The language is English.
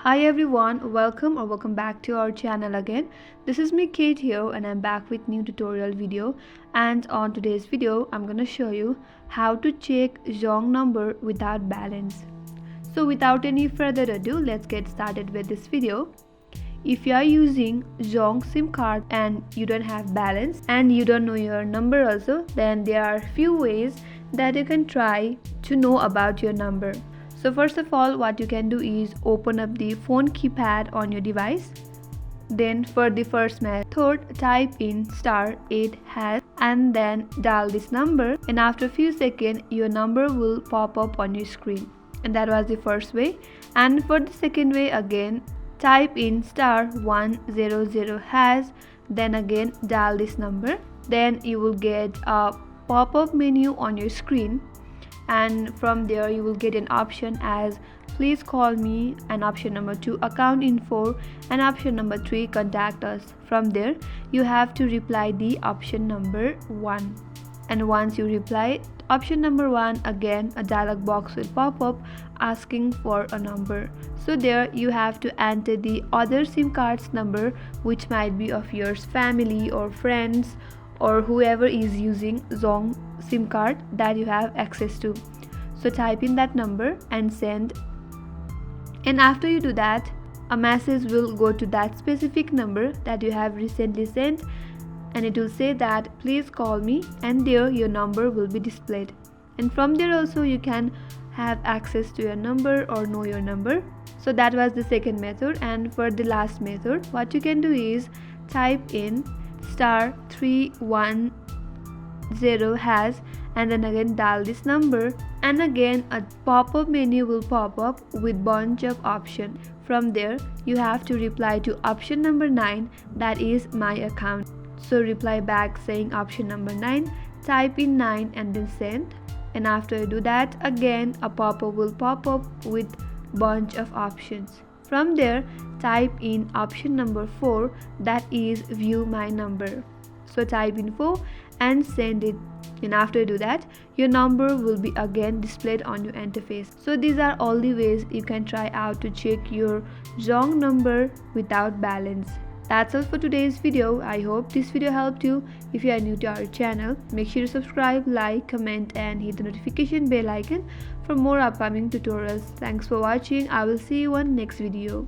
Hi everyone, welcome back to our channel again. This is me Kate here and I'm back with new tutorial video, and on today's video I'm gonna show you how to check Zong number without balance. So without any further ado, let's get started with this video. If you are using Zong SIM card and you don't have balance and you don't know your number also, then there are few ways that you can try to know about your number. So first of all, what you can do is open up the phone keypad on your device. Then for the first method, type in *8# and then dial this number, and after a few seconds your number will pop up on your screen. And that was the first way. And for the second way, again type in *100#, then again dial this number. Then you will get a pop-up menu on your screen, and from there you will get an option as please call me, and option number 2 account info, and option number 3 contact us. From there you have to reply the option number 1, and once you reply option number 1, again a dialog box will pop up asking for a number. So there you have to enter the other SIM card's number, which might be of yours family or friends or whoever is using Zong SIM card that you have access to. So type in that number and send, and after you do that, a message will go to that specific number that you have recently sent, and it will say that please call me, and there your number will be displayed. And from there also you can have access to your number or know your number. So that was the second method. And for the last method, what you can do is type in *310# and then again dial this number, and again a pop-up menu will pop up with bunch of options. From there you have to reply to option number 9, that is my account. So reply back saying option number 9, type in 9 and then send, and after you do that, again a pop-up will pop up with bunch of options. From there type in option number 4, that is view my number. So type in 4 and send it, and after you do that your number will be again displayed on your interface. So these are all the ways you can try out to check your Zong number without balance. That's all for today's video. I hope this video helped you. If you are new to our channel, make sure to subscribe, like, comment and hit the notification bell icon for more upcoming tutorials. Thanks for watching. I will see you on next video.